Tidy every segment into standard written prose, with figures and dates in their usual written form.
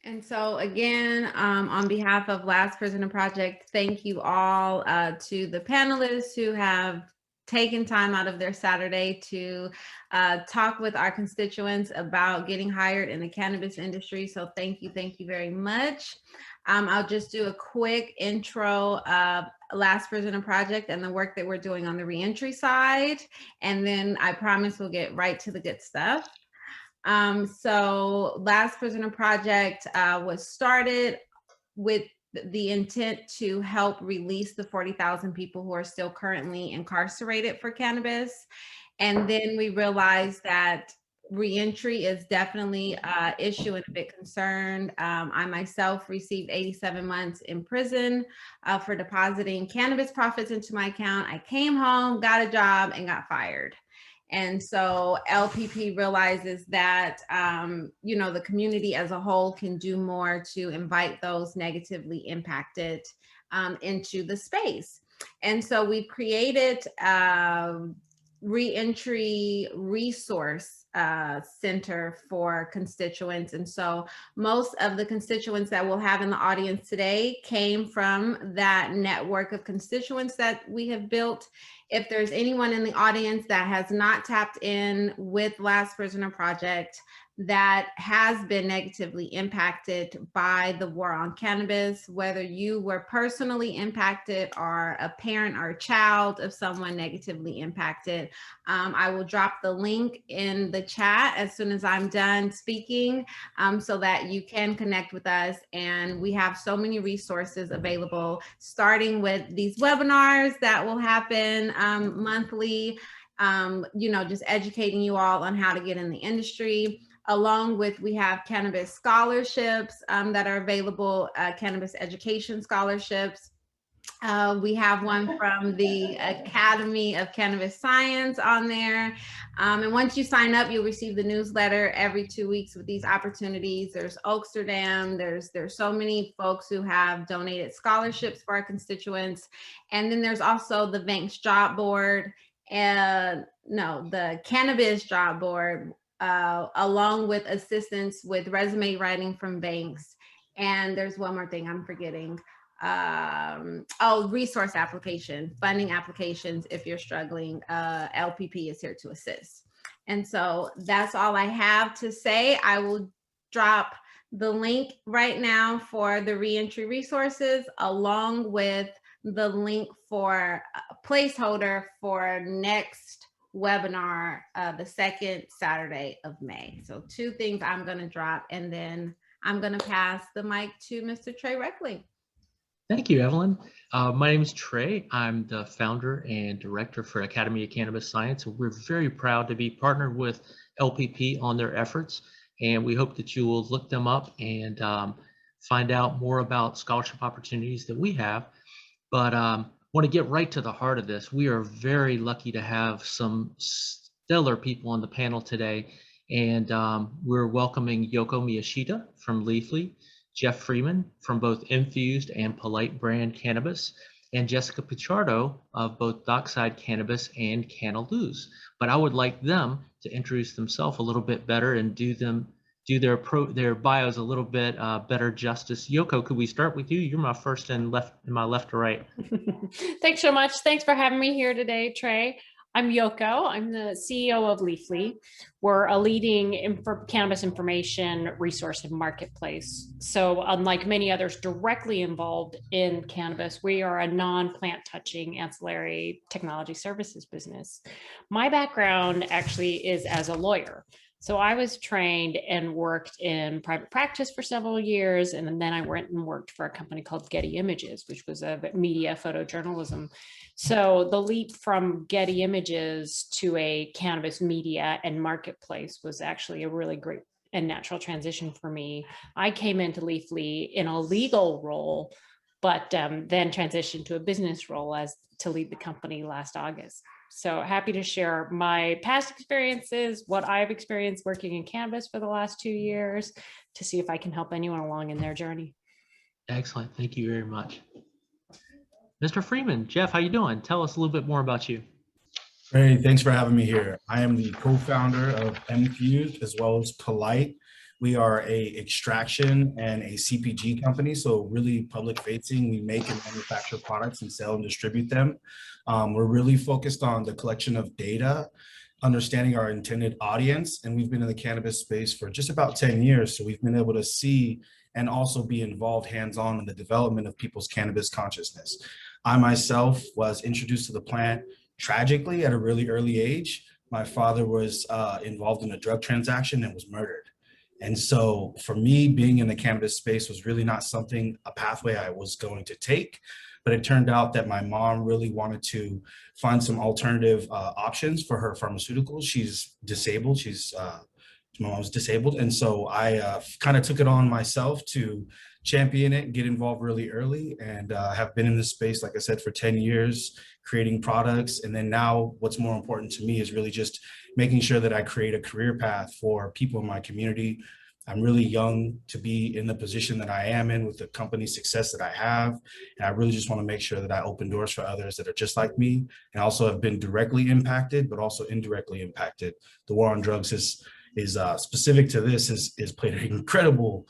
And so again, on behalf of Last Prisoner Project, thank you all to the panelists who have taken time out of their Saturday to talk with our constituents about getting hired in the cannabis industry. So thank you very much. I'll just do a quick intro of Last Prisoner Project and the work that we're doing on the reentry side. And then I promise we'll get right to the good stuff. So Last Prisoner Project was started with the intent to help release the 40,000 people who are still currently incarcerated for cannabis. And then we realized that reentry is definitely an issue and a bit concerned. I myself received 87 months in prison for depositing cannabis profits into my account. I came home, got a job, and got fired. And so LPP realizes that, the community as a whole can do more to invite those negatively impacted into the space. And so we created reentry resource center for constituents. And so most of the constituents that we'll have in the audience today came from that network of constituents that we have built. If there's anyone in the audience that has not tapped in with Last Prisoner Project that has been negatively impacted by the war on cannabis, whether you were personally impacted or a parent or a child of someone negatively impacted, I will drop the link in the chat as soon as I'm done speaking so that you can connect with us. And we have so many resources available, starting with these webinars that will happen monthly, just educating you all on how to get in the industry. Along with, we have cannabis scholarships that are available, cannabis education scholarships. We have one from the Academy of Cannabis Science on there. And once you sign up, you'll receive the newsletter every 2 weeks with these opportunities. There's Oaksterdam, there's so many folks who have donated scholarships for our constituents. And then there's also the Banks Job Board, the Cannabis Job Board, along with assistance with resume writing from banks. And there's one more thing I'm forgetting. Resource application, funding applications. If you're struggling, LPP is here to assist. And so that's all I have to say. I will drop the link right now for the reentry resources, along with the link for a placeholder for next webinar, the second Saturday of May. So 2 things I'm going to drop, and then I'm going to pass the mic to Mr. Trey Reckling. Thank you, Evelyn. My name is Trey. I'm the founder and director for Academy of Cannabis Science. We're very proud to be partnered with LPP on their efforts, and we hope that you will look them up and find out more about scholarship opportunities that we have. But want to get right to the heart of this. We are very lucky to have some stellar people on the panel today, and we're welcoming Yoko Miyashita from Leafly, Jeff Freeman from both MFUSED and Polite Brand Cannabis, and Jessica Pichardo of both Dockside Cannabis and Canna. But I would like them to introduce themselves a little bit better and do their bios a little bit better justice. Yoko, could we start with you? You're my first and my left to right. Thanks so much. Thanks for having me here today, Trey. I'm Yoko. I'm the CEO of Leafly. We're a leading cannabis information resource and marketplace. So unlike many others directly involved in cannabis, we are a non-plant touching ancillary technology services business. My background actually is as a lawyer. So I was trained and worked in private practice for several years. And then I went and worked for a company called Getty Images, which was a media photojournalism. So the leap from Getty Images to a cannabis media and marketplace was actually a really great and natural transition for me. I came into Leafly in a legal role, but then transitioned to a business role to lead the company last August. So happy to share my past experiences, what I've experienced working in cannabis for the last 2 years, to see if I can help anyone along in their journey. Excellent. Thank you very much. Mr. Freeman, Jeff, how you doing? Tell us a little bit more about you. Great. Thanks for having me here. I am the co-founder of MFUSED as well as Polite. We are a extraction and a CPG company, so really public facing. We make and manufacture products and sell and distribute them. We're really focused on the collection of data, understanding our intended audience, and we've been in the cannabis space for just about 10 years. So we've been able to see and also be involved hands-on in the development of people's cannabis consciousness. I myself was introduced to the plant tragically at a really early age. My father was involved in a drug transaction and was murdered. And so for me, being in the cannabis space was really not a pathway I was going to take. But it turned out that my mom really wanted to find some alternative options for her pharmaceuticals. She's disabled. My mom's disabled. And so I kind of took it on myself to champion it, get involved really early, and have been in this space, like I said, for 10 years, creating products. And then now what's more important to me is really just making sure that I create a career path for people in my community. I'm really young to be in the position that I am in with the company success that I have. And I really just want to make sure that I open doors for others that are just like me and also have been directly impacted, but also indirectly impacted. The war on drugs is specific to this, is played an incredible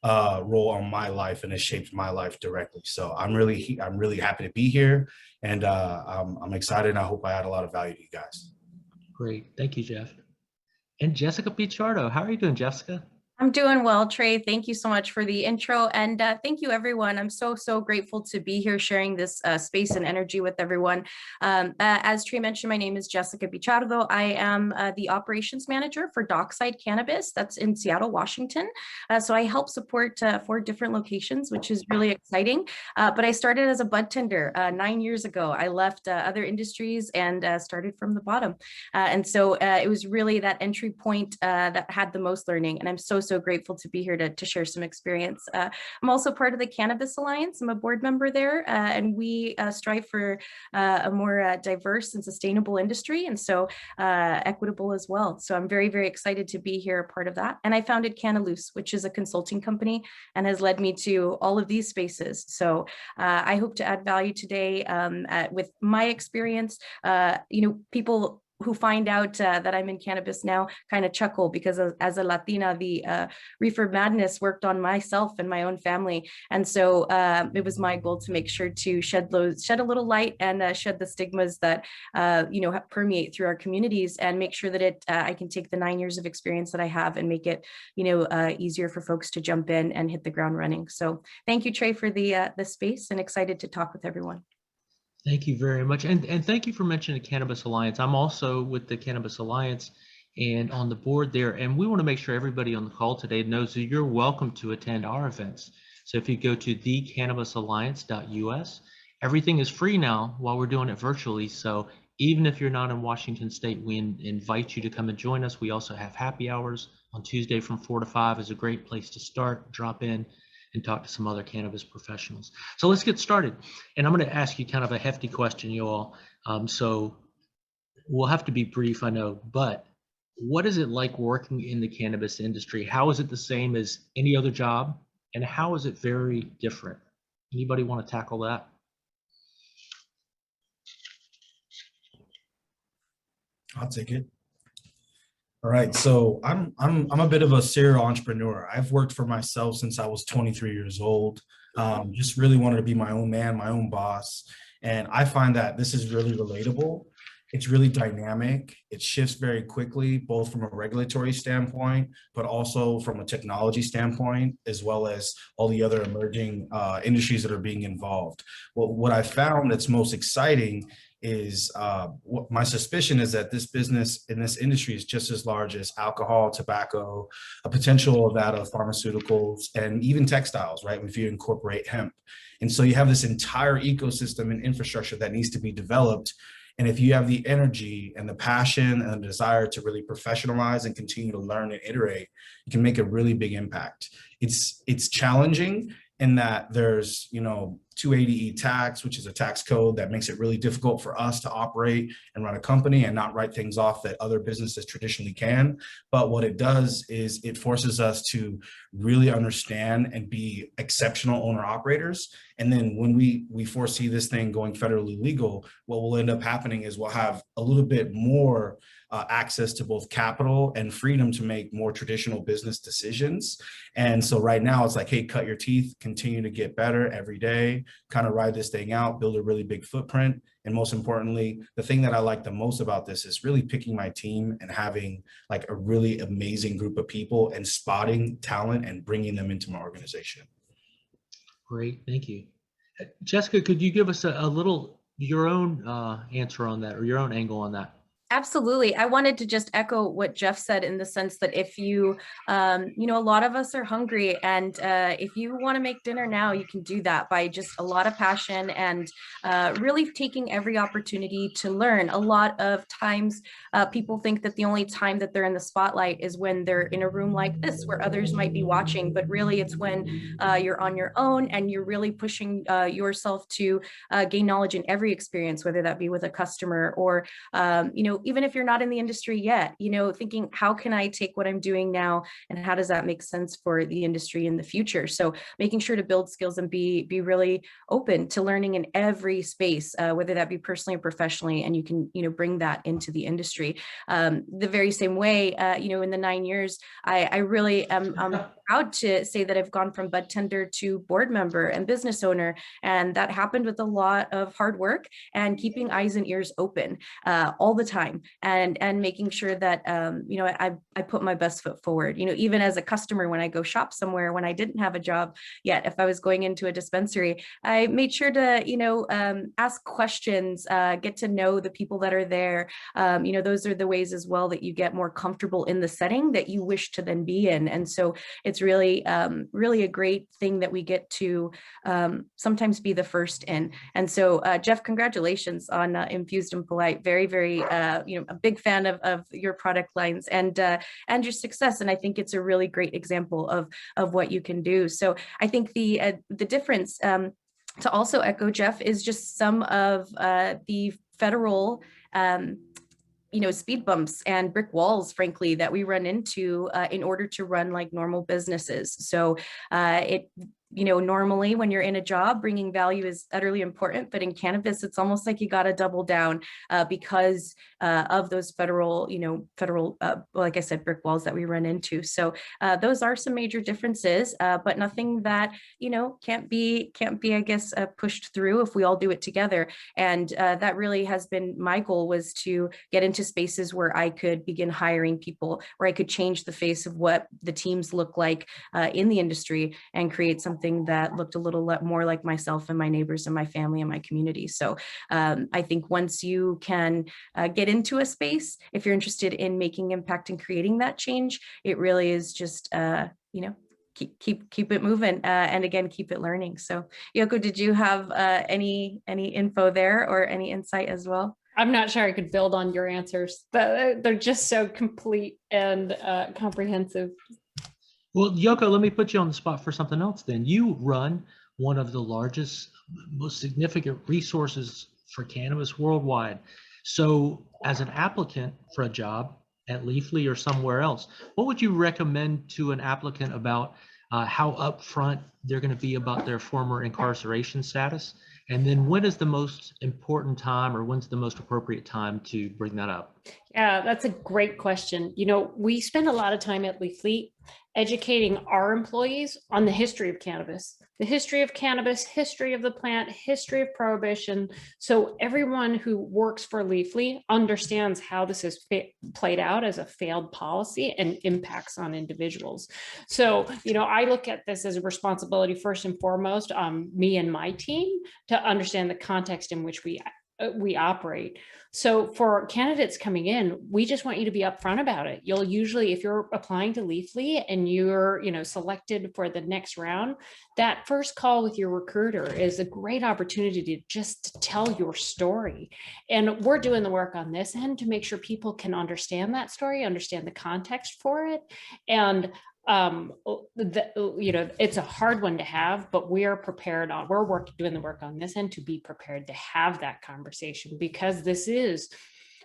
role on my life and has shaped my life directly. So I'm really happy to be here, and I'm excited, and I hope I add a lot of value to you guys. Great. Thank you, Jeff. And Jessica Pichardo. How are you doing, Jessica? I'm doing well, Trey. Thank you so much for the intro. And thank you, everyone. I'm so grateful to be here sharing this space and energy with everyone. As Trey mentioned, my name is Jessica Pichardo. I am the operations manager for Dockside Cannabis. That's in Seattle, Washington. So I help support 4 different locations, which is really exciting. But I started as a bud tender 9 years ago. I left other industries and started from the bottom. And so it was really that entry point that had the most learning. And I'm so grateful to be here to share some experience. I'm also part of the Cannabis Alliance. I'm a board member there, and we strive for a more diverse and sustainable industry, and so equitable as well. So I'm very excited to be here, a part of that. And I founded Canna, which is a consulting company and has led me to all of these spaces. So I hope to add value today with my experience. People who find out that I'm in cannabis now kind of chuckle, because as a Latina, the reefer madness worked on myself and my own family. And so it was my goal to make sure to shed a little light and shed the stigmas that permeate through our communities, and make sure that I can take the 9 years of experience that I have and make it easier for folks to jump in and hit the ground running. So thank you, Trey, for the space, and excited to talk with everyone. Thank you very much. And thank you for mentioning the Cannabis Alliance. I'm also with the Cannabis Alliance and on the board there. And we want to make sure everybody on the call today knows that you're welcome to attend our events. So if you go to thecannabisalliance.us, everything is free now while we're doing it virtually. So even if you're not in Washington State, we invite you to come and join us. We also have happy hours on Tuesday from 4 to 5 is a great place to start, drop in and talk to some other cannabis professionals. So let's get started. And I'm going to ask you kind of a hefty question, you all. So we'll have to be brief, I know, but what is it like working in the cannabis industry? How is it the same as any other job? And how is it very different? Anybody want to tackle that? I'll take it. All right, so I'm a bit of a serial entrepreneur. I've worked for myself since I was 23 years old. Just really wanted to be my own man, my own boss. And I find that this is really relatable. It's really dynamic. It shifts very quickly, both from a regulatory standpoint, but also from a technology standpoint, as well as all the other emerging industries that are being involved. What I found that's most exciting is my suspicion is that this business in this industry is just as large as alcohol, tobacco, a potential of that of pharmaceuticals, and even textiles, right? If you incorporate hemp. And so you have this entire ecosystem and infrastructure that needs to be developed. And if you have the energy and the passion and the desire to really professionalize and continue to learn and iterate, you can make a really big impact. It's challenging in that there's 280E tax, which is a tax code that makes it really difficult for us to operate and run a company and not write things off that other businesses traditionally can. But what it does is it forces us to really understand and be exceptional owner operators. And then when we foresee this thing going federally legal, what will end up happening is we'll have a little bit more access to both capital and freedom to make more traditional business decisions. And so right now it's like, hey, cut your teeth, continue to get better every day, kind of ride this thing out, build a really big footprint. And most importantly, the thing that I like the most about this is really picking my team and having like a really amazing group of people and spotting talent and bringing them into my organization. Great, thank you. Jessica, could you give us a little, your own answer on that, or your own angle on that? Absolutely. I wanted to just echo what Jeff said in the sense that if you, a lot of us are hungry, and if you want to make dinner now, you can do that by just a lot of passion and really taking every opportunity to learn. A lot of times people think that the only time that they're in the spotlight is when they're in a room like this where others might be watching, but really it's when you're on your own and you're really pushing yourself to gain knowledge in every experience, whether that be with a customer or, even if you're not in the industry yet, thinking, how can I take what I'm doing now and how does that make sense for the industry in the future? So making sure to build skills and be really open to learning in every space, whether that be personally or professionally, and you can, bring that into the industry. The very same way, in the 9 years, I really am proud to say that I've gone from bud tender to board member and business owner. And that happened with a lot of hard work and keeping eyes and ears open all the time. And making sure that, I put my best foot forward, even as a customer, when I go shop somewhere, when I didn't have a job yet, if I was going into a dispensary, I made sure to, ask questions, get to know the people that are there. Those are the ways as well that you get more comfortable in the setting that you wish to then be in. And so it's really, really a great thing that we get to sometimes be the first in. And so, Jeff, congratulations on Infused and Polite. Very, very, a big fan of your product lines and your success. And I think it's a really great example of what you can do. So I think the difference, to also echo Jeff, is just some of the federal speed bumps and brick walls, frankly, that we run into in order to run like normal businesses. So normally when you're in a job, bringing value is utterly important, but in cannabis, it's almost like you got to double down because of those federal, like I said, brick walls that we run into. So those are some major differences, but nothing that, can't be, I guess, pushed through if we all do it together. And that really has been my goal, was to get into spaces where I could begin hiring people, where I could change the face of what the teams look like in the industry and create something that looked a little more like myself and my neighbors and my family and my community. So I think once you can get into a space, if you're interested in making impact and creating that change, it really is just, keep it moving and again, keep it learning. So Yoko, did you have any info there or any insight as well? I'm not sure I could build on your answers, but they're just so complete and comprehensive. Well, Yoko, let me put you on the spot for something else then. You run one of the largest, most significant resources for cannabis worldwide. So as an applicant for a job at Leafly or somewhere else, what would you recommend to an applicant about how upfront they're going to be about their former incarceration status? And then when is the most important time, or when's the most appropriate time to bring that up? Yeah, that's a great question. We spend a lot of time at Leafly educating our employees on the history of cannabis, history of the plant, history of prohibition. So everyone who works for Leafly understands how this has played out as a failed policy and impacts on individuals. So, I look at this as a responsibility first and foremost on me and my team to understand the context in which we operate. So for candidates coming in, we just want you to be upfront about it. You'll usually, if you're applying to Leafly and you're, selected for the next round, that first call with your recruiter is a great opportunity to just tell your story. And we're doing the work on this end to make sure people can understand that story, understand the context for it. And it's a hard one to have, but we're prepared on, doing the work on this end to be prepared to have that conversation, because this is,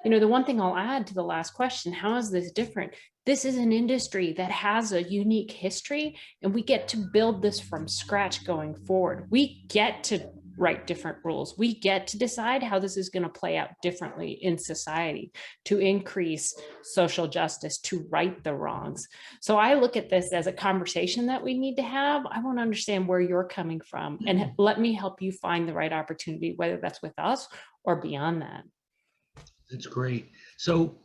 the one thing I'll add to the last question, how is this different? This is an industry that has a unique history, and we get to build this from scratch going forward. We get to write different rules. We get to decide how this is going to play out differently in society to increase social justice, to right the wrongs. So I look at this as a conversation that we need to have. I want to understand where you're coming from and let me help you find the right opportunity, whether that's with us or beyond that. That's great. So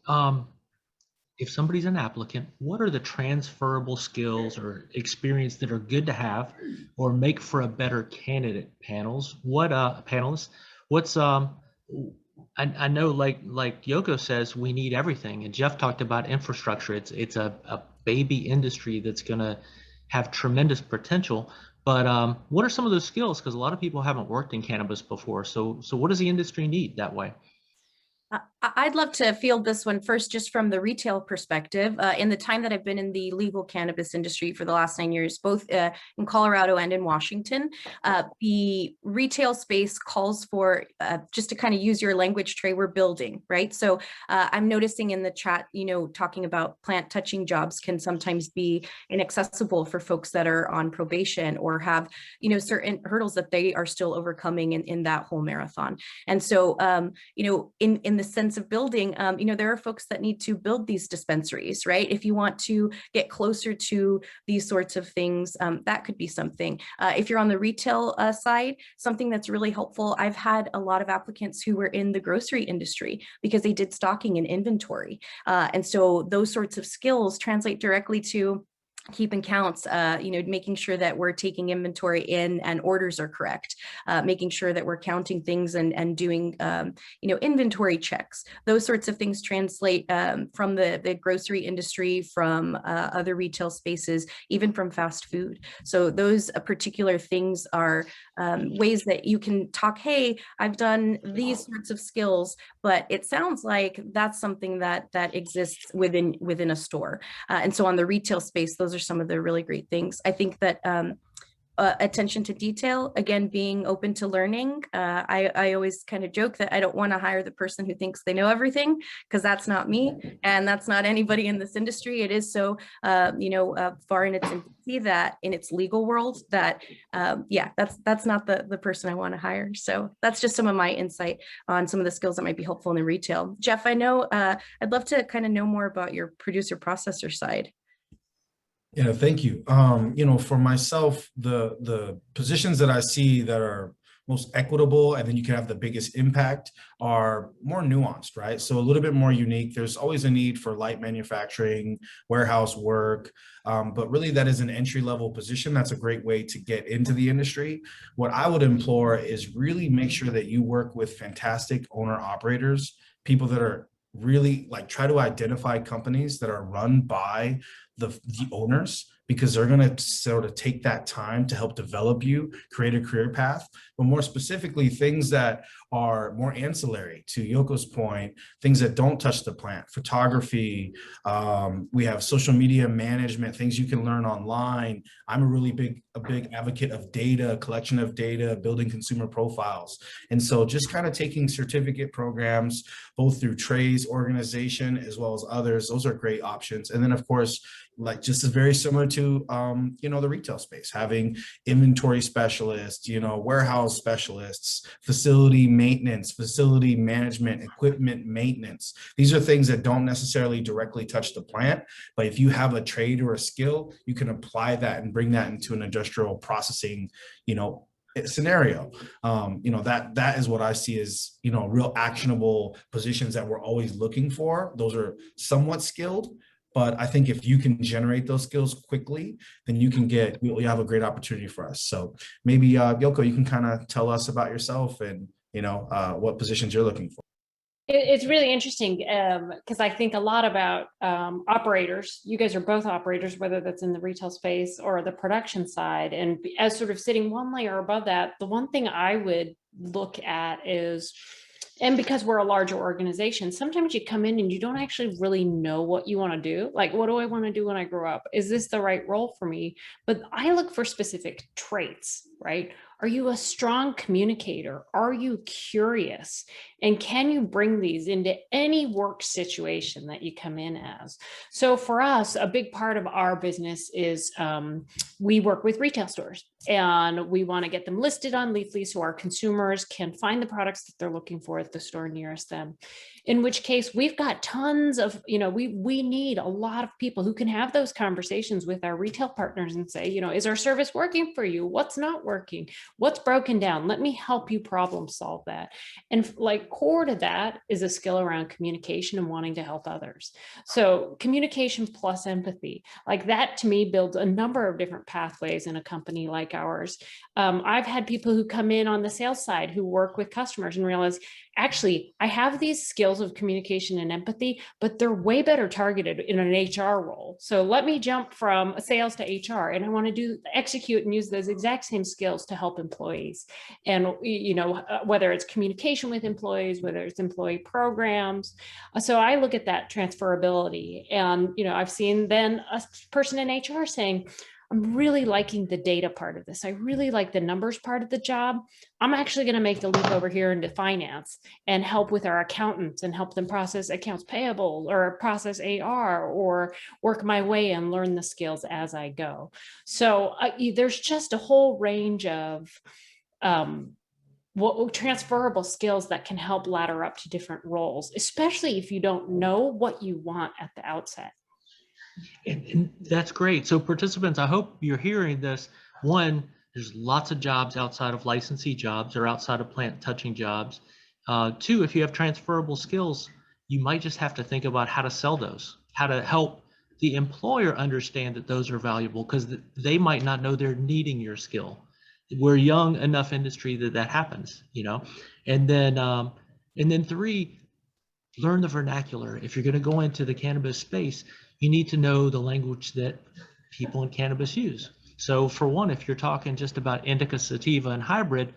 if somebody's an applicant, what are the transferable skills or experience that are good to have or make for a better candidate panelists? What's I know like Yoko says, we need everything. And Jeff talked about infrastructure. It's a baby industry that's gonna have tremendous potential. But what are some of those skills? Because a lot of people haven't worked in cannabis before. So what does the industry need that way? I'd love to field this one first, just from the retail perspective. In the time that I've been in the legal cannabis industry for the last 9 years, both in Colorado and in Washington, the retail space calls for, just to kind of use your language, Trey, we're building, right? So I'm noticing in the chat, talking about plant touching jobs can sometimes be inaccessible for folks that are on probation or have, certain hurdles that they are still overcoming in that whole marathon. And so, in the sense of building, there are folks that need to build these dispensaries, right? If you want to get closer to these sorts of things, that could be something. If you're on the retail side, something that's really helpful, I've had a lot of applicants who were in the grocery industry because they did stocking and inventory. And so those sorts of skills translate directly to keeping counts, making sure that we're taking inventory in and orders are correct, making sure that we're counting things and doing, inventory checks. Those sorts of things translate from the grocery industry, from other retail spaces, even from fast food. So those particular things are ways that you can talk, hey, I've done these sorts of skills, but it sounds like that's something that exists within a store. And so on the retail space, those are some of the really great things. I think that attention to detail, again, being open to learning. I always kind of joke that I don't want to hire the person who thinks they know everything, because that's not me, and that's not anybody in this industry. It is so, far in its infancy, that in its legal world, that that's not the person I want to hire. So that's just some of my insight on some of the skills that might be helpful in the retail. Jeff, I know I'd love to kind of know more about your producer processor side. Yeah, thank you. For myself, the positions that I see that are most equitable and then you can have the biggest impact are more nuanced, right? So a little bit more unique. There's always a need for light manufacturing, warehouse work, but really that is an entry-level position. That's a great way to get into the industry. What I would implore is really make sure that you work with fantastic owner-operators, people that are really try to identify companies that are run by the owners, because they're going to sort of take that time to help develop you, create a career path, but more specifically, things that are more ancillary to Yoko's point, things that don't touch the plant, photography. We have social media management, things you can learn online. I'm a big advocate of data, collection of data, building consumer profiles. And so just kind of taking certificate programs, both through Trey's organization as well as others, those are great options. And then of course, just as very similar to, the retail space, having inventory specialists, warehouse specialists, facility maintenance, facility management, equipment maintenance. These are things that don't necessarily directly touch the plant, but if you have a trade or a skill, you can apply that and bring that into an industrial processing, scenario. That is what I see as, real actionable positions that we're always looking for. Those are somewhat skilled, but I think if you can generate those skills quickly, then you have a great opportunity for us. So maybe Yoko, you can kind of tell us about yourself and, what positions you're looking for. It's really interesting because I think a lot about operators. You guys are both operators, whether that's in the retail space or the production side. And as sort of sitting one layer above that, the one thing I would look at is, and because we're a larger organization, sometimes you come in and you don't actually really know what you want to do. Like, what do I want to do when I grow up? Is this the right role for me? But I look for specific traits, right? Are you a strong communicator? Are you curious? And can you bring these into any work situation that you come in as? So for us, a big part of our business is we work with retail stores, and we want to get them listed on Leafly so our consumers can find the products that they're looking for at the store nearest them. In which case, we've got tons of, we need a lot of people who can have those conversations with our retail partners and say, is our service working for you? What's not working? What's broken down? Let me help you problem solve that. And like core to that is a skill around communication and wanting to help others. So communication plus empathy, like that to me builds a number of different pathways in a company like ours. I've had people who come in on the sales side who work with customers and realize, actually, I have these skills of communication and empathy, but they're way better targeted in an HR role. So let me jump from sales to HR, and I want to execute and use those exact same skills to help employees. And, whether it's communication with employees, whether it's employee programs. So I look at that transferability, and, I've seen then a person in HR saying, I'm really liking the data part of this. I really like the numbers part of the job. I'm actually going to make the leap over here into finance and help with our accountants and help them process accounts payable or process AR or work my way and learn the skills as I go. So there's just a whole range of transferable skills that can help ladder up to different roles, especially if you don't know what you want at the outset. And that's great. So participants, I hope you're hearing this. One, there's lots of jobs outside of licensee jobs or outside of plant touching jobs. Two, if you have transferable skills, you might just have to think about how to sell those, how to help the employer understand that those are valuable, because they might not know they're needing your skill. We're young enough industry that happens, and then three, learn the vernacular. If you're going to go into the cannabis space, you need to know the language that people in cannabis use. So for one, if you're talking just about indica, sativa, and hybrid,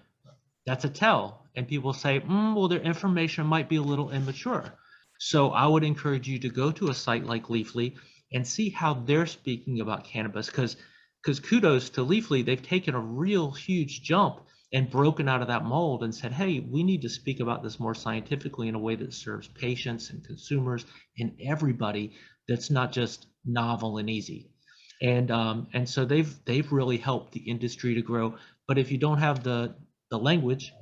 that's a tell. And people say, well, their information might be a little immature. So I would encourage you to go to a site like Leafly and see how they're speaking about cannabis, because kudos to Leafly, they've taken a real huge jump and broken out of that mold and said, hey, we need to speak about this more scientifically in a way that serves patients and consumers and everybody, that's not just novel and easy. And so they've really helped the industry to grow. But if you don't have the language,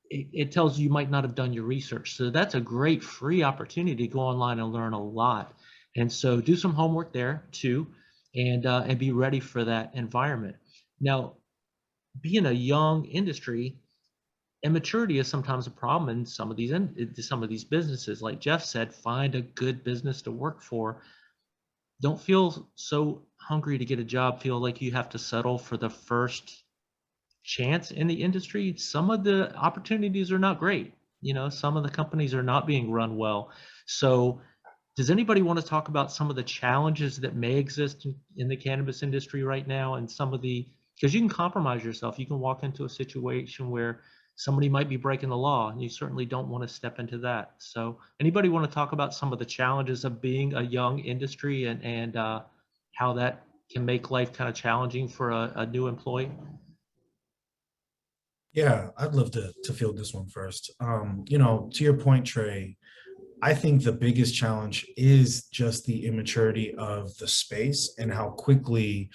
it tells you might not have done your research. So that's a great free opportunity to go online and learn a lot. And so do some homework there too, and be ready for that environment. Now, being a young industry, immaturity is sometimes a problem in some of these businesses. Like Jeff said, find a good business to work for. Don't feel so hungry to get a job, feel like you have to settle for the first chance in the industry. Some of the opportunities are not great. Some of the companies are not being run well. So does anybody want to talk about some of the challenges that may exist in the cannabis industry right now, and because you can compromise yourself. You can walk into a situation where somebody might be breaking the law, and you certainly don't want to step into that. So anybody want to talk about some of the challenges of being a young industry and how that can make life kind of challenging for a new employee? Yeah, I'd love to field this one first. To your point, Trey, I think the biggest challenge is just the immaturity of the space and how quickly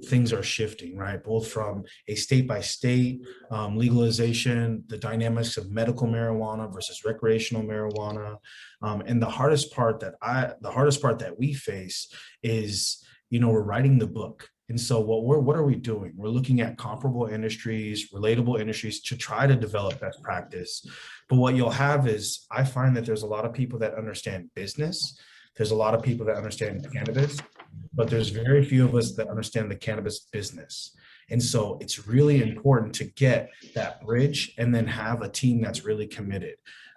things are shifting, right? Both from a state by state legalization, the dynamics of medical marijuana versus recreational marijuana, and the hardest part that we face is, we're writing the book. And so what are we doing? We're looking at comparable industries, relatable industries to try to develop best practice. But what you'll have is, I find that there's a lot of people that understand business. There's a lot of people that understand cannabis, but there's very few of us that understand the cannabis business. And so it's really important to get that bridge and then have a team that's really committed,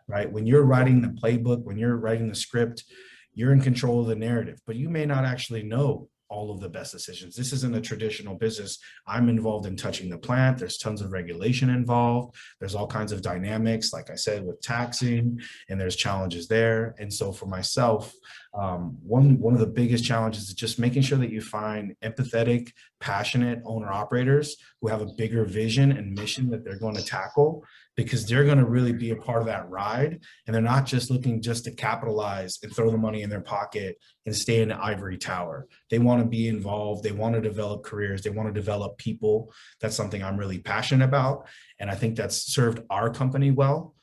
right? When you're writing the playbook, when you're writing the script, you're in control of the narrative, but you may not actually know all of the best decisions. This isn't a traditional business. I'm involved in touching the plant. There's tons of regulation involved. There's all kinds of dynamics, like I said, with taxing, and there's challenges there. And so for myself, One of the biggest challenges is just making sure that you find empathetic, passionate owner operators who have a bigger vision and mission that they're going to tackle, because they're going to really be a part of that ride. And they're not just looking just to capitalize and throw the money in their pocket and stay in the ivory tower. They want to be involved. They want to develop careers. They want to develop people. That's something I'm really passionate about. And I think that's served our company well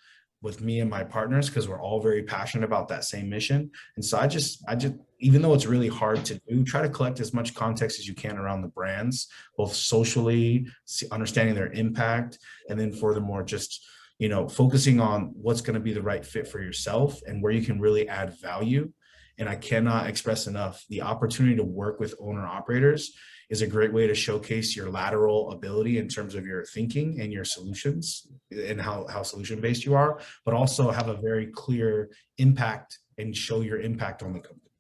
with me and my partners, because we're all very passionate about that same mission. And so I just, even though it's really hard to do, try to collect as much context as you can around the brands, both socially, understanding their impact, and then furthermore, just, you know, focusing on what's going to be the right fit for yourself and where you can really add value. And I cannot express enough, the opportunity to work with owner operators is a great way to showcase your lateral ability in terms of your thinking and your solutions and how solution-based you are, but also have a very clear impact and show your impact on the company.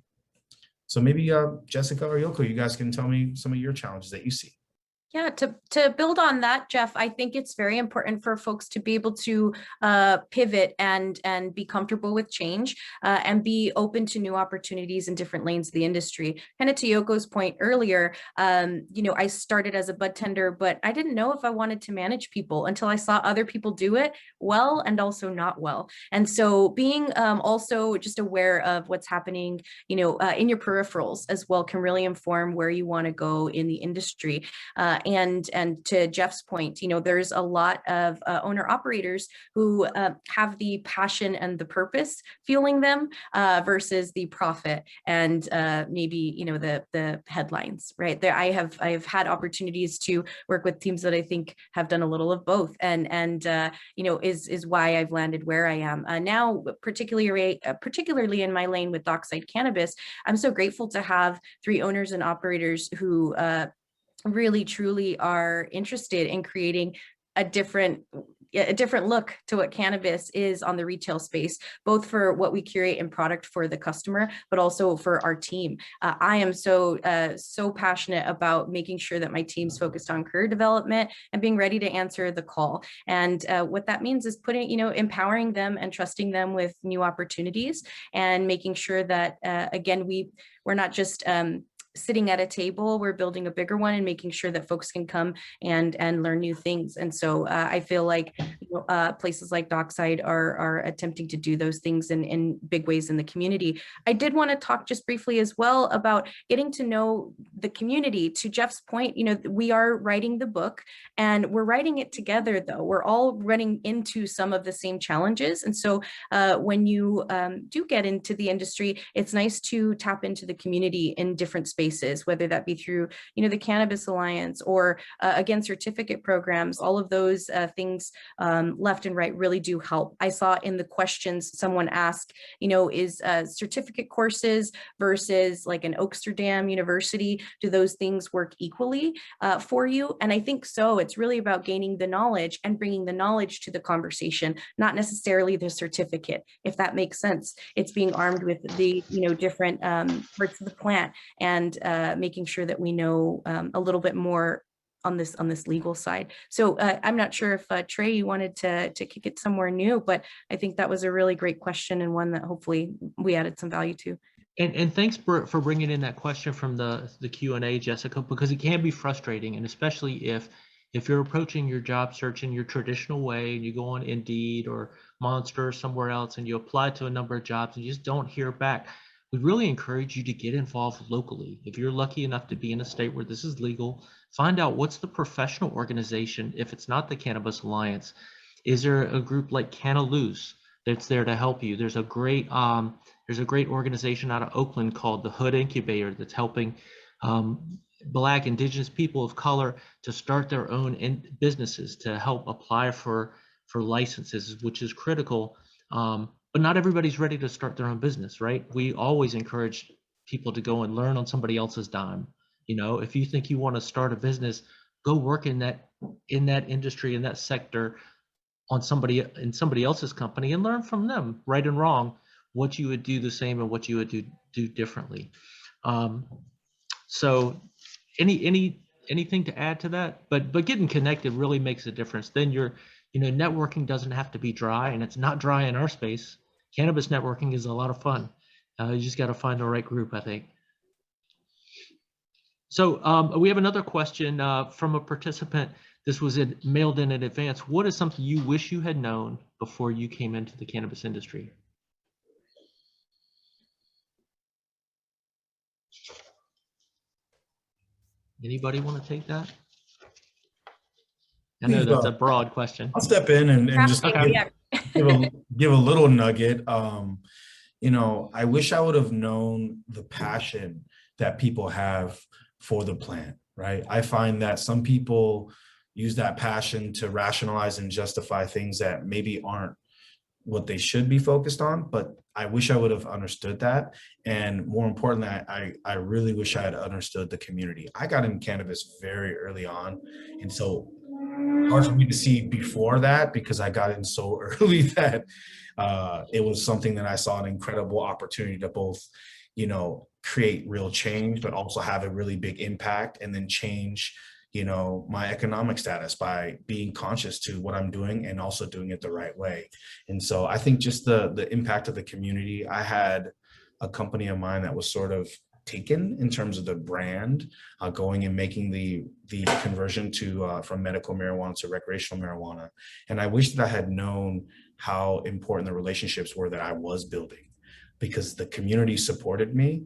So maybe Jessica or Yoko, you guys can tell me some of your challenges that you see. Yeah, to build on that, Jeff, I think it's very important for folks to be able to pivot and be comfortable with change and be open to new opportunities in different lanes of the industry. Kind of to Yoko's point earlier, you know, I started as a bud tender, but I didn't know if I wanted to manage people until I saw other people do it well and also not well. And so being also just aware of what's happening, you know, in your peripherals as well can really inform where you want to go in the industry. And to Jeff's point, you know, there's a lot of owner operators who have the passion and the purpose fueling them versus the profit and maybe, you know, the headlines, right? There, I've had opportunities to work with teams that I think have done a little of both, and you know, is why I've landed where I am now, particularly in my lane with Dockside Cannabis. I'm so grateful to have 3 owners and operators who really truly are interested in creating a different look to what cannabis is on the retail space, both for what we curate and product for the customer, but also for our team. I am so passionate about making sure that my team's focused on career development and being ready to answer the call. And what that means is putting, you know, empowering them and trusting them with new opportunities and making sure that, again, we're not just sitting at a table, we're building a bigger one and making sure that folks can come and learn new things. And so I feel like, you know, places like Dockside are attempting to do those things in big ways in the community. I did want to talk just briefly as well about getting to know the community. To Jeff's point, you know, we are writing the book and we're writing it together, though. We're all running into some of the same challenges. And so when you do get into the industry, it's nice to tap into the community in different spaces, whether that be through, you know, the Cannabis Alliance or again, certificate programs. All of those things left and right really do help. I saw in the questions someone asked, you know, is certificate courses versus like an Oaksterdam University, do those things work equally for you? And I think so. It's really about gaining the knowledge and bringing the knowledge to the conversation, not necessarily the certificate, if that makes sense. It's being armed with the, you know, different parts of the plant and making sure that we know a little bit more on this legal side. So I'm not sure if Trey, you wanted to kick it somewhere new, but I think that was a really great question and one that hopefully we added some value to. And thanks for bringing in that question from the Q&A, Jessica, because it can be frustrating, and especially if you're approaching your job search in your traditional way and you go on Indeed or Monster or somewhere else and you apply to a number of jobs and you just don't hear back. We really encourage you to get involved locally. If you're lucky enough to be in a state where this is legal, find out what's the professional organization. If it's not the Cannabis Alliance, is there a group like Canna that's there to help you? There's a great organization out of Oakland called the Hood Incubator that's helping Black, Indigenous people of color to start their own businesses, to help apply for licenses, which is critical. But not everybody's ready to start their own business, right? We always encourage people to go and learn on somebody else's dime. You know, if you think you want to start a business, go work in that industry, in that sector, in somebody else's company, and learn from them, right and wrong, what you would do the same and what you would do differently. So anything to add to that? But getting connected really makes a difference. Then networking doesn't have to be dry, and it's not dry in our space. Cannabis networking is a lot of fun. You just got to find the right group, I think. So we have another question from a participant. This was mailed in advance. What is something you wish you had known before you came into the cannabis industry? Anybody want to take that? I know that's a broad question. I'll step in and just give a little nugget. You know, I wish I would have known the passion that people have for the plant, right? I find that some people use that passion to rationalize and justify things that maybe aren't what they should be focused on, but I wish I would have understood that. And more importantly, I really wish I had understood the community. I got in cannabis very early on. And so hard for me to see before that because I got in so early that it was something that I saw an incredible opportunity to both, you know, create real change, but also have a really big impact and then change, you know, my economic status by being conscious to what I'm doing and also doing it the right way. And so I think just the impact of the community. I had a company of mine that was sort of taken in terms of the brand, going and making the conversion to from medical marijuana to recreational marijuana. And I wish that I had known how important the relationships were that I was building, because the community supported me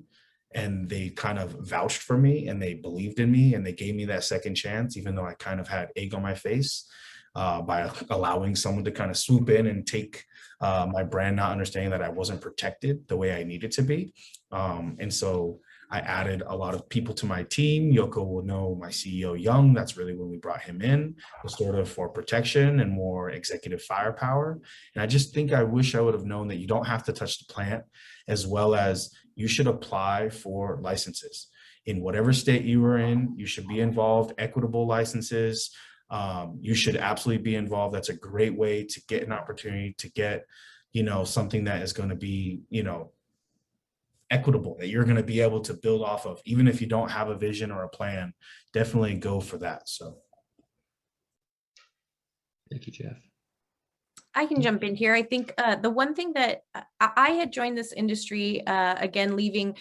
and they kind of vouched for me and they believed in me and they gave me that second chance, even though I kind of had egg on my face by allowing someone to kind of swoop in and take my brand, not understanding that I wasn't protected the way I needed to be. And so I added a lot of people to my team. Yoko will know my CEO, Young. That's really when we brought him in, was sort of for protection and more executive firepower. And I just think I wish I would have known that you don't have to touch the plant, as well as you should apply for licenses. In whatever state you are in, you should be involved, equitable licenses. You should absolutely be involved. That's a great way to get an opportunity to get, you know, something that is going to be, you know, equitable, that you're going to be able to build off of. Even if you don't have a vision or a plan, definitely go for that. So thank you, Jeff. I can jump in here. I think the one thing that I had joined this industry, again, leaving,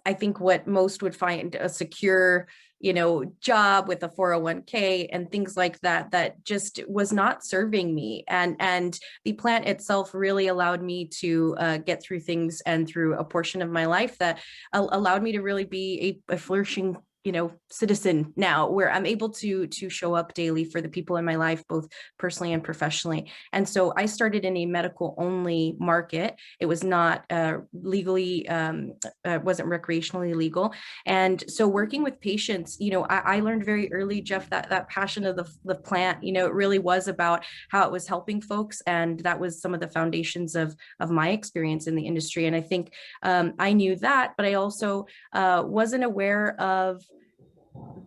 I think what most would find a secure, you know, job with a 401k and things like that, that just was not serving me. And the plant itself really allowed me to get through things and through a portion of my life that allowed me to really be a flourishing, you know, citizen now, where I'm able to show up daily for the people in my life, both personally and professionally. And so I started in a medical only market. It was not legally, wasn't recreationally legal. And so working with patients, you know, I learned very early, Jeff, that passion of the plant, you know, it really was about how it was helping folks. And that was some of the foundations of my experience in the industry. And I think I knew that, but I also wasn't aware of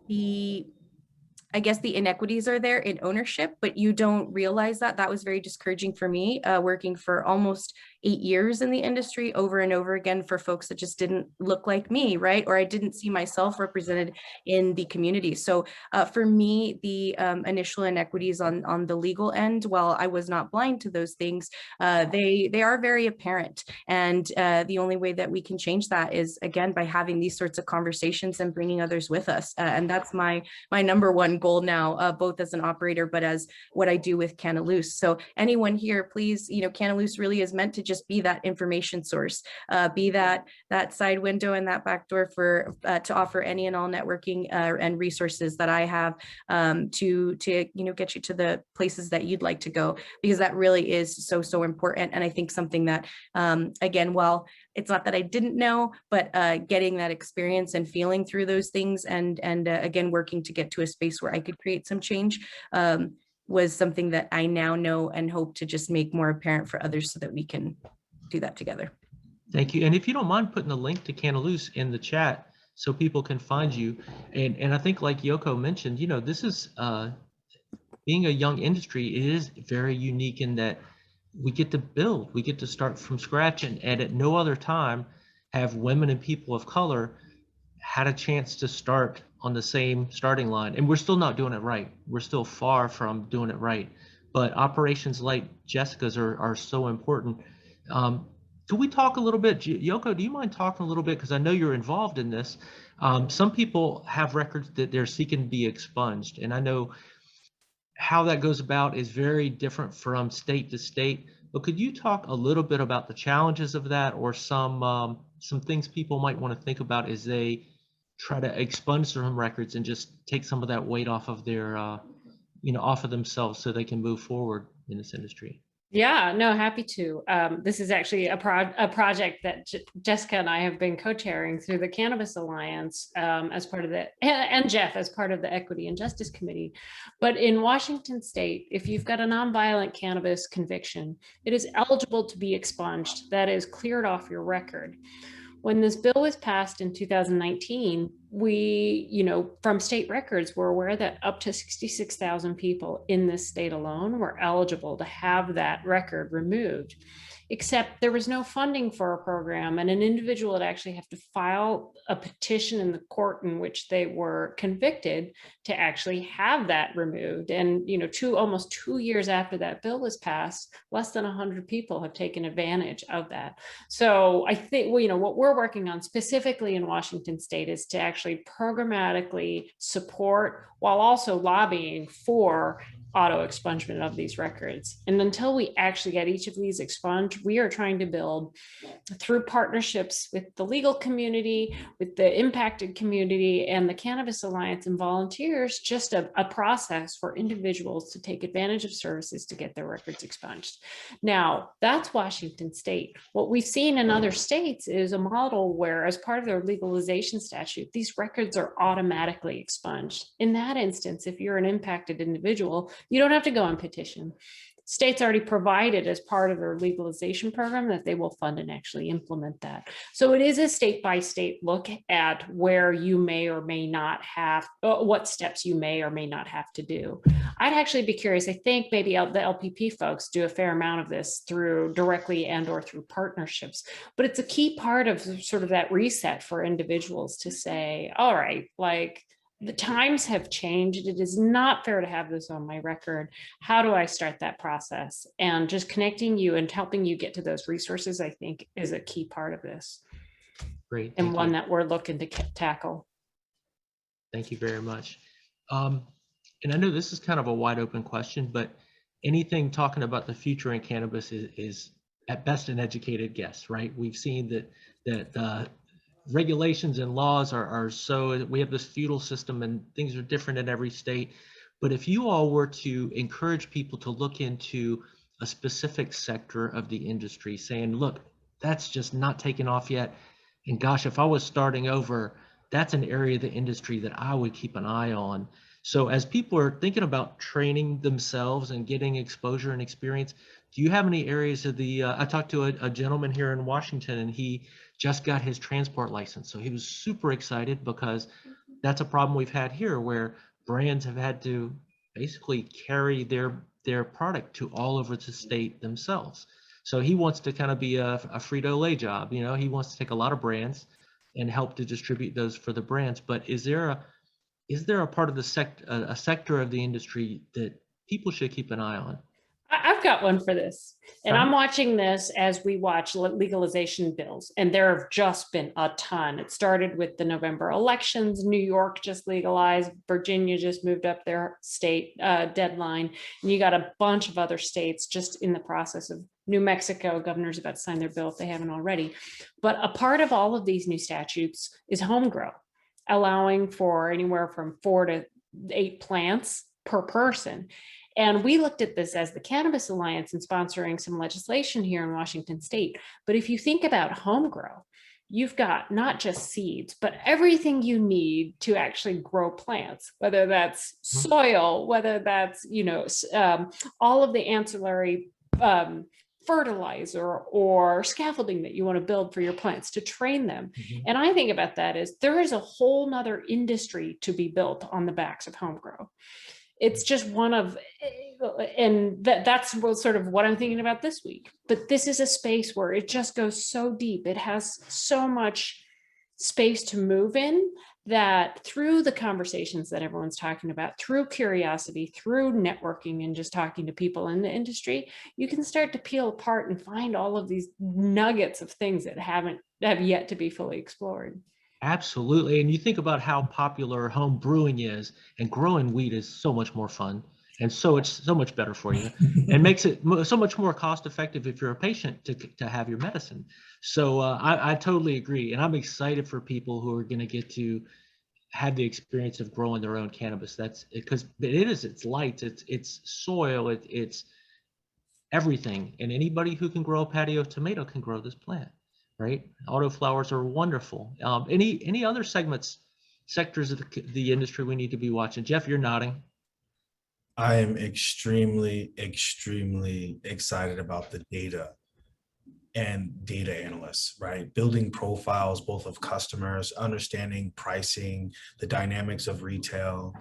I guess the inequities are there in ownership, but you don't realize that. That was very discouraging for me, working for almost 8 years in the industry over and over again for folks that just didn't look like me, right? Or I didn't see myself represented in the community. So for me, the initial inequities on the legal end, while I was not blind to those things, they are very apparent. And the only way that we can change that is, again, by having these sorts of conversations and bringing others with us. And that's my number one goal now, both as an operator, but as what I do with Canna Loose. So anyone here, please, you know, Canna Loose really is meant to just be that information source, be that side window and that back door for to offer any and all networking and resources that I have to you know, get you to the places that you'd like to go, because that really is so important. And I think something that again, while it's not that I didn't know, but getting that experience and feeling through those things and again, working to get to a space where I could create some change was something that I now know and hope to just make more apparent for others so that we can do that together. Thank you. And if you don't mind putting the link to Canna Loose in the chat so people can find you. And I think, like Yoko mentioned, you know, this is being a young industry, it is very unique in that we get to build, we get to start from scratch, and at no other time have women and people of color had a chance to start on the same starting line. And we're still not doing it right. We're still far from doing it right. But operations like Jessica's are so important. Could we talk a little bit, Yoko, do you mind talking a little bit? Because I know you're involved in this. Some people have records that they're seeking to be expunged. And I know how that goes about is very different from state to state. But could you talk a little bit about the challenges of that, or some things people might want to think about as they try to expunge some records and just take some of that weight off of their, off of themselves so they can move forward in this industry? Yeah, no, happy to. This is actually a project that Jessica and I have been co-chairing through the Cannabis Alliance as part of the, and Jeff as part of the Equity and Justice Committee. But in Washington State, if you've got a nonviolent cannabis conviction, it is eligible to be expunged. That is cleared off your record. When this bill was passed in 2019, we, from state records, we're aware that up to 66,000 people in this state alone were eligible to have that record removed. Except there was no funding for a program, and an individual would actually have to file a petition in the court in which they were convicted to actually have that removed. And almost 2 years after that bill was passed, less than 100 people have taken advantage of that. So I think what we're working on specifically in Washington State is to actually programmatically support while also lobbying for auto expungement of these records. And until we actually get each of these expunged, we are trying to build through partnerships with the legal community, with the impacted community, and the Cannabis Alliance and volunteers, just a process for individuals to take advantage of services to get their records expunged. Now, that's Washington State. What we've seen in other states is a model where, as part of their legalization statute, these records are automatically expunged. In that instance, if you're an impacted individual, you don't have to go and petition. States already provided as part of their legalization program that they will fund and actually implement that. So it is a state by state look at where you may or may not have, what steps you may or may not have to do. I'd actually be curious. I think maybe the LPP folks do a fair amount of this through directly and or through partnerships, but it's a key part of sort of that reset for individuals to say, all right, like, the times have changed. It is not fair to have this on my record. How do I start that process? And just connecting you and helping you get to those resources, I think, is a key part of this. Great. And one that we're looking to tackle. Thank you very much. And I know this is kind of a wide open question, but anything talking about the future in cannabis is at best an educated guess, right? We've seen that regulations and laws are so, we have this feudal system and things are different in every state. But if you all were to encourage people to look into a specific sector of the industry, saying, look, that's just not taken off yet. And gosh, if I was starting over, that's an area of the industry that I would keep an eye on. So as people are thinking about training themselves and getting exposure and experience, do you have any areas of the, I talked to a gentleman here in Washington, and he just got his transport license. So he was super excited because that's a problem we've had here where brands have had to basically carry their product to all over the state themselves. So he wants to kind of be a Frito-Lay job. He wants to take a lot of brands and help to distribute those for the brands. But is there a part of the sector of the industry that people should keep an eye on? I've got one for this, and I'm watching this as we watch legalization bills, and there have just been a ton. It started with the November elections. New York just legalized. Virginia just moved up their state deadline, and you got a bunch of other states just in the process of. New Mexico governor's about to sign their bill if they haven't already. But a part of all of these new statutes is home grow, allowing for anywhere from 4 to 8 plants per person. And we looked at this as the Cannabis Alliance and sponsoring some legislation here in Washington State. But if you think about home grow, you've got not just seeds, but everything you need to actually grow plants, whether that's soil, whether that's, all of the ancillary fertilizer or scaffolding that you want to build for your plants to train them. And I think about that as there is a whole nother industry to be built on the backs of home grow. It's just one of, and that's sort of what I'm thinking about this week. But this is a space where it just goes so deep. It has so much space to move in that through the conversations that everyone's talking about, through curiosity, through networking and just talking to people in the industry, you can start to peel apart and find all of these nuggets of things that have yet to be fully explored. Absolutely. And you think about how popular home brewing is, and growing weed is so much more fun. And so it's so much better for you and makes it so much more cost effective if you're a patient to have your medicine. So I totally agree. And I'm excited for people who are going to get to have the experience of growing their own cannabis. That's because it's lights, it's soil, it's everything. And anybody who can grow a patio tomato can grow this plant, right? Autoflowers are wonderful. Any other sectors of the industry we need to be watching? Jeff, you're nodding. I am extremely, extremely excited about the data and data analysts, right? Building profiles, both of customers, understanding pricing, the dynamics of retail,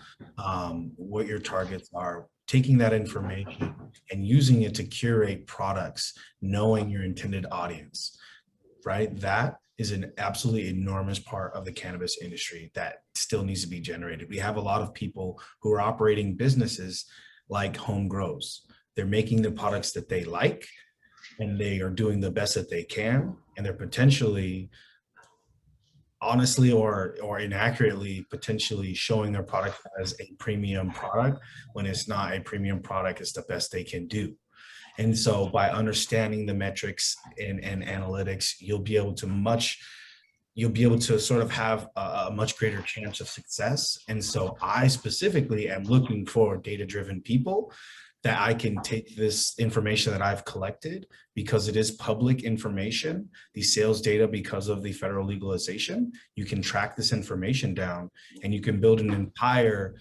what your targets are, taking that information and using it to curate products, knowing your intended audience, right? That is an absolutely enormous part of the cannabis industry that still needs to be generated. We have a lot of people who are operating businesses like home grows. They're making the products that they like, and they are doing the best that they can, and they're potentially, honestly or inaccurately, potentially showing their product as a premium product when it's not a premium product. It's the best they can do. And so by understanding the metrics and analytics, you'll be able to sort of have a much greater chance of success. And so I specifically am looking for data-driven people that I can take this information that I've collected, because it is public information, the sales data, because of the federal legalization. You can track this information down, and you can build an entire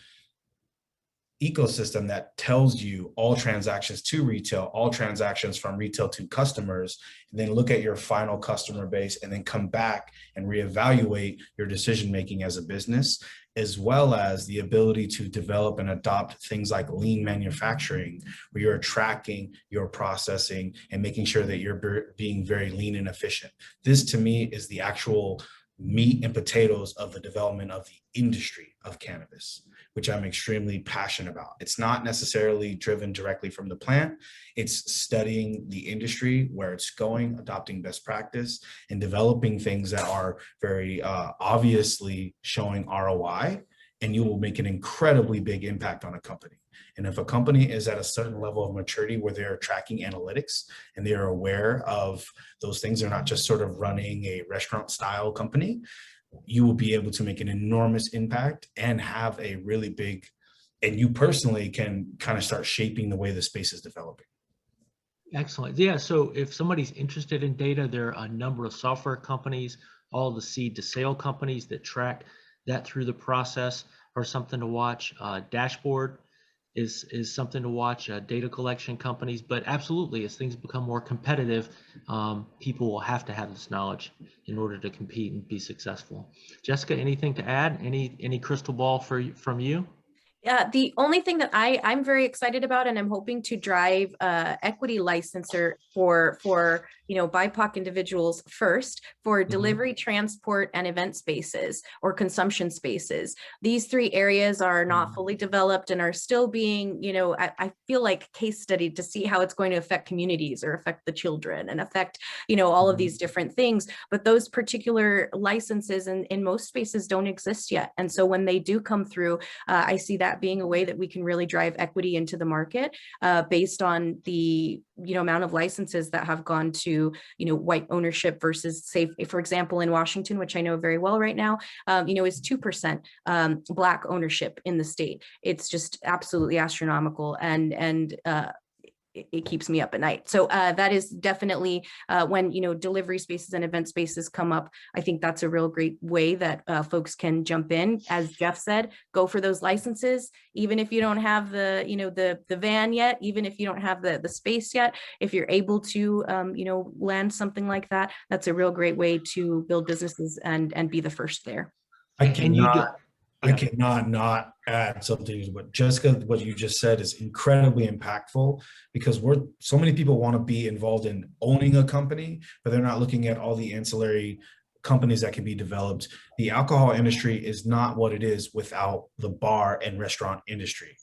ecosystem that tells you all transactions to retail, all transactions from retail to customers, and then look at your final customer base, and then come back and reevaluate your decision-making as a business, as well as the ability to develop and adopt things like lean manufacturing, where you're tracking your processing and making sure that you're being very lean and efficient. This, to me, is the actual meat and potatoes of the development of the industry of cannabis, which I'm extremely passionate about. It's not necessarily driven directly from the plant. It's studying the industry, where it's going, adopting best practice, and developing things that are very obviously showing ROI, and you will make an incredibly big impact on a company. And if a company is at a certain level of maturity where they're tracking analytics and they are aware of those things, they're not just sort of running a restaurant style company, you will be able to make an enormous impact and have a really big, and you personally can kind of start shaping the way the space is developing. Excellent. Yeah. So if somebody's interested in data, there are a number of software companies, all the seed to sale companies that track that through the process are something to watch. Dashboard is something to watch. Data collection companies, but absolutely, as things become more competitive, people will have to have this knowledge in order to compete and be successful. Jessica, anything to add? Any crystal ball from you? Yeah, the only thing that I'm very excited about, and I'm hoping to drive equity licensor for BIPOC individuals first, for delivery, transport, and event spaces or consumption spaces. These three areas are not fully developed and are still being, I feel like case studied to see how it's going to affect communities or affect the children and affect, all of these different things. But those particular licenses in most spaces don't exist yet. And so when they do come through, I see that being a way that we can really drive equity into the market based on the amount of licenses that have gone to white ownership versus, say, for example, in Washington, which I know very well right now, is 2% Black ownership in the state. It's just absolutely astronomical, and it keeps me up at night. So that is definitely when delivery spaces and event spaces come up. I think that's a real great way that folks can jump in. As Jeff said, go for those licenses, even if you don't have the the van yet, even if you don't have the space yet. If you're able to land something like that, that's a real great way to build businesses and be the first there. I cannot not add something to what Jessica, what you just said is incredibly impactful, because so many people want to be involved in owning a company, but they're not looking at all the ancillary companies that can be developed. The alcohol industry is not what it is without the bar and restaurant industry,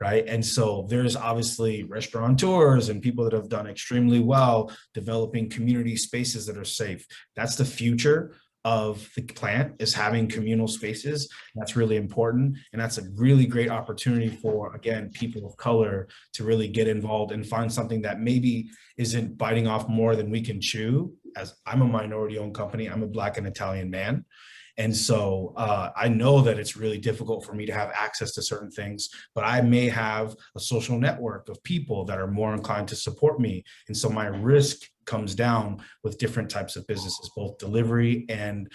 right? And so there's obviously restaurateurs and people that have done extremely well developing community spaces that are safe. That's the future of the plant, is having communal spaces. That's really important. And that's a really great opportunity for, again, people of color to really get involved and find something that maybe isn't biting off more than we can chew. As I'm a minority owned company, I'm a Black and Italian man. And so I know that it's really difficult for me to have access to certain things, but I may have a social network of people that are more inclined to support me. And so my risk comes down with different types of businesses, both delivery and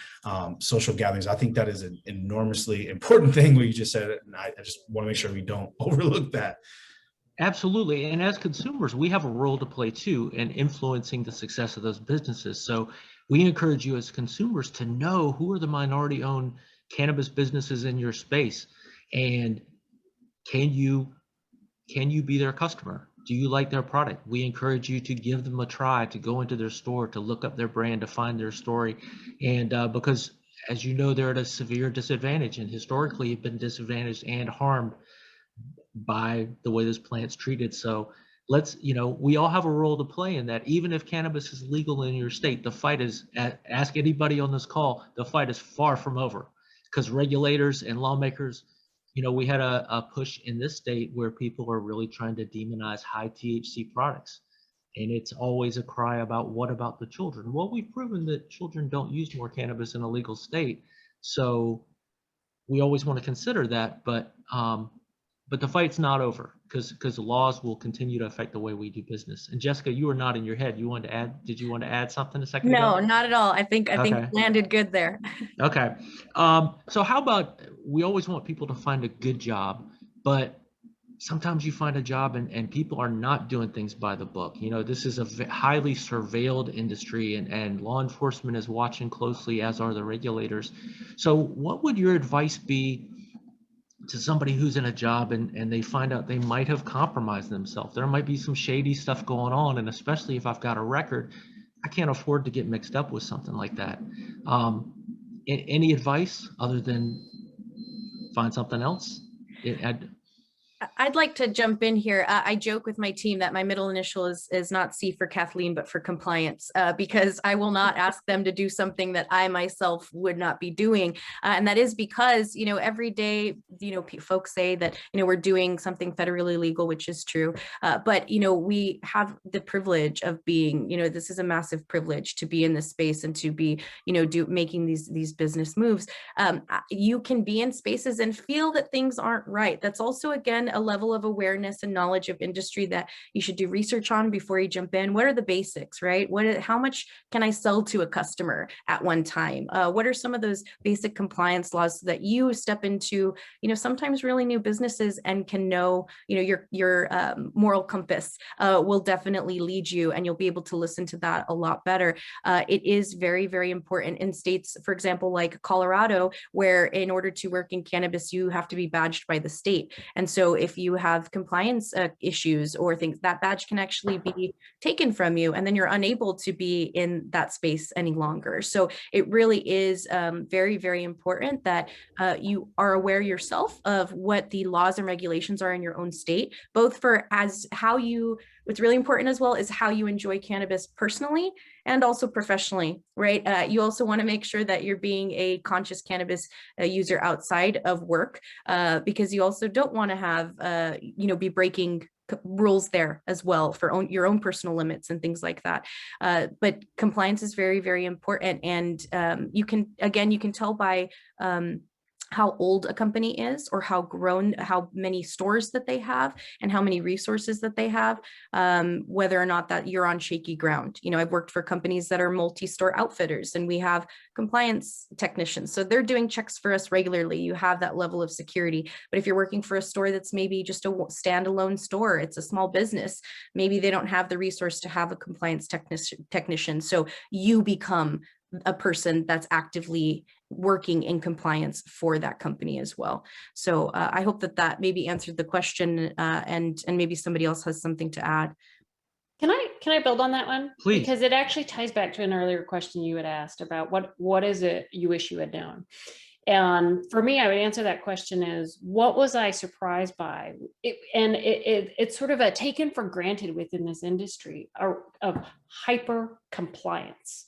social gatherings. I think that is an enormously important thing what you just said. And I just want to make sure we don't overlook that. Absolutely. And as consumers, we have a role to play too in influencing the success of those businesses. So we encourage you as consumers to know who are the minority owned cannabis businesses in your space, and can you be their customer? Do you like their product? We encourage you to give them a try, to go into their store, to look up their brand, to find their story. And because, as you know, they're at a severe disadvantage, and historically have been disadvantaged and harmed by the way this plant's treated. So let's, we all have a role to play in that. Even if cannabis is legal in your state, the fight is, ask anybody on this call, the fight is far from over, because regulators and lawmakers, we had a push in this state where people are really trying to demonize high THC products. And it's always a cry about, what about the children? Well, we've proven that children don't use more cannabis in a legal state. So we always want to consider that, but the fight's not over, because the laws will continue to affect the way we do business. And Jessica, you were nodding your head. Did you want to add something a second ago? No, not at all. I think Okay. landed good there. Okay. So how about, we always want people to find a good job, but sometimes you find a job and people are not doing things by the book. This is a highly surveilled industry, and law enforcement is watching closely, as are the regulators. So what would your advice be to somebody who's in a job and they find out they might have compromised themselves? There might be some shady stuff going on, and especially if I've got a record, I can't afford to get mixed up with something like that. Any advice other than find something else? I'd like to jump in here. I joke with my team that my middle initial is not C for Kathleen, but for compliance, because I will not ask them to do something that I myself would not be doing. And that is because, every day, folks say that, we're doing something federally legal, which is true. But, we have the privilege of being, this is a massive privilege to be in this space and to be, making these business moves. You can be in spaces and feel that things aren't right. That's also, again, a level of awareness and knowledge of industry that you should do research on before you jump in. What are the basics, right? How much can I sell to a customer at one time? What are some of those basic compliance laws so that you step into, sometimes really new businesses and can know, your moral compass will definitely lead you, and you'll be able to listen to that a lot better. It is very, very important in states, for example, like Colorado, where in order to work in cannabis, you have to be badged by the state. And so if you have compliance issues or things, that badge can actually be taken from you, and then you're unable to be in that space any longer. So it really is very, very important that you are aware yourself of what the laws and regulations are in your own state, both for what's really important as well is how you enjoy cannabis personally and also professionally, right? You also want to make sure that you're being a conscious cannabis user outside of work, because you also don't want to have, be breaking rules there as well for your own personal limits and things like that. But compliance is very, very important. And you can tell by how old a company is, or how many stores that they have and how many resources that they have, whether or not that you're on shaky ground. I've worked for companies that are multi-store outfitters, and we have compliance technicians. So they're doing checks for us regularly. You have that level of security. But if you're working for a store that's maybe just a standalone store, it's a small business, maybe they don't have the resource to have a compliance technician. So you become a person that's actively working in compliance for that company as well. So I hope that maybe answered the question, and maybe somebody else has something to add. Can I build on that one? Please. Because it actually ties back to an earlier question you had asked about what is it you wish you had known? And for me, I would answer that question as, what was I surprised by? It's sort of a taken for granted within this industry of hyper compliance.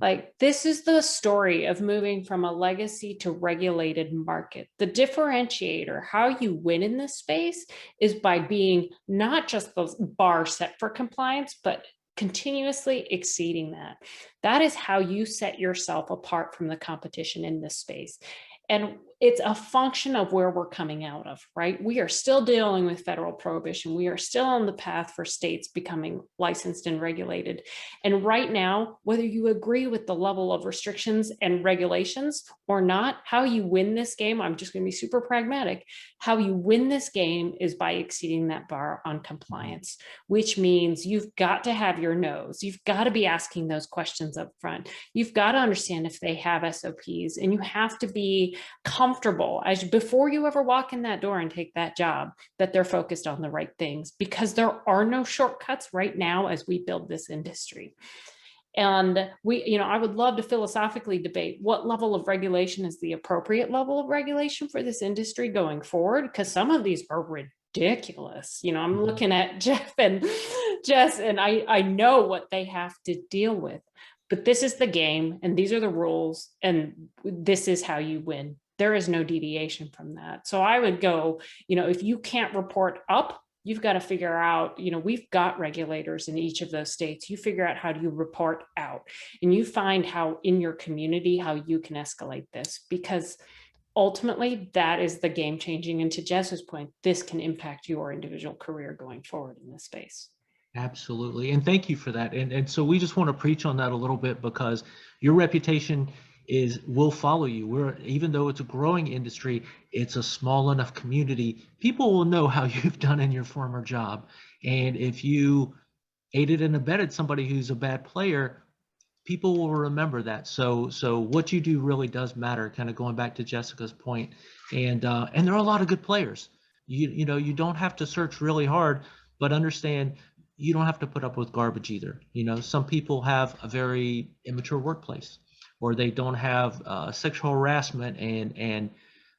Like, this is the story of moving from a legacy to regulated market. The differentiator, how you win in this space, is by being not just the bar set for compliance, but continuously exceeding that. That is how you set yourself apart from the competition in this space. And it's a function of where we're coming out of, right? We are still dealing with federal prohibition. We are still on the path for states becoming licensed and regulated. And right now, whether you agree with the level of restrictions and regulations or not, how you win this game, I'm just going to be super pragmatic. How you win this game is by exceeding that bar on compliance, which means you've got to have your nose. You've got to be asking those questions up front. You've got to understand if they have SOPs, and you have to be comfortable as before you ever walk in that door and take that job, that they're focused on the right things, because there are no shortcuts right now as we build this industry. And I would love to philosophically debate what level of regulation is the appropriate level of regulation for this industry going forward, because some of these are ridiculous. I'm looking at Jeff and Jess, and I know what they have to deal with. But this is the game, and these are the rules, and this is how you win. There is no deviation from that. So I would go, if you can't report up, you've got to figure out, we've got regulators in each of those states. You figure out how do you report out, and you find how in your community, how you can escalate this, because ultimately that is the game changing. And to Jess's point, this can impact your individual career going forward in this space. Absolutely. And thank you for that. And so we just want to preach on that a little bit, because your reputation will follow you. Even though it's a growing industry, it's a small enough community. People will know how you've done in your former job. And if you aided and abetted somebody who's a bad player, people will remember that. So what you do really does matter, kind of going back to Jessica's point. And there are a lot of good players. You don't have to search really hard, but understand you don't have to put up with garbage either. Some people have a very immature workplace, or they don't have sexual harassment and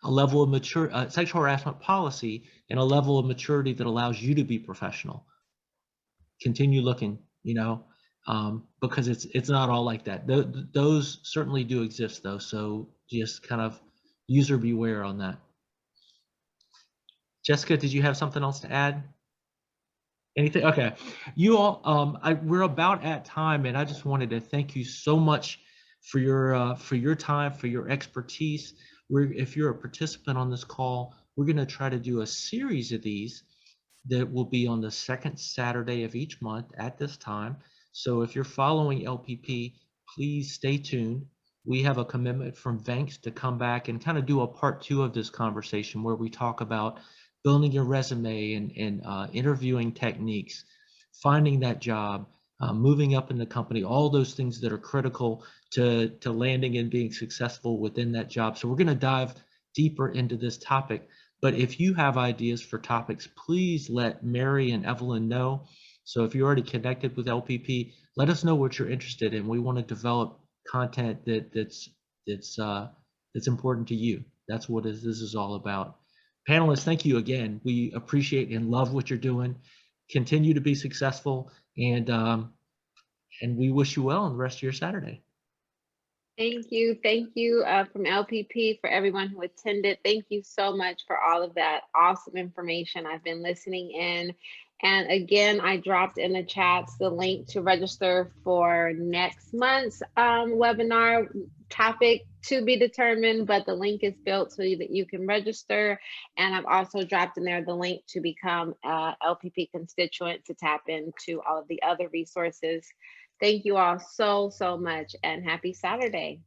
a level of sexual harassment policy and a level of maturity that allows you to be professional. Continue looking, because it's not all like that. Those certainly do exist though. So just kind of user beware on that. Jessica, did you have something else to add? Anything? Okay. You all, we're about at time, and I just wanted to thank you so much for your time, for your expertise. If you're a participant on this call, we're going to try to do a series of these that will be on the second Saturday of each month at this time. So if you're following LPP, please stay tuned. We have a commitment from Vanks to come back and kind of do a part 2 of this conversation, where we talk about building your resume and interviewing techniques, finding that job, moving up in the company, all those things that are critical to landing and being successful within that job. So we're going to dive deeper into this topic. But if you have ideas for topics, please let Mary and Evelyn know. So if you're already connected with LPP, let us know what you're interested in. We want to develop content that's important to you. That's what this is all about. Panelists, thank you again. We appreciate and love what you're doing. Continue to be successful, and we wish you well on the rest of your Saturday. Thank you from LPP, for everyone who attended. Thank you so much for all of that awesome information. I've been listening in. And again, I dropped in the chats the link to register for next month's webinar, topic to be determined, but the link is built so that you can register. And I've also dropped in there the link to become a LPP constituent to tap into all of the other resources. Thank you all so much, and happy Saturday.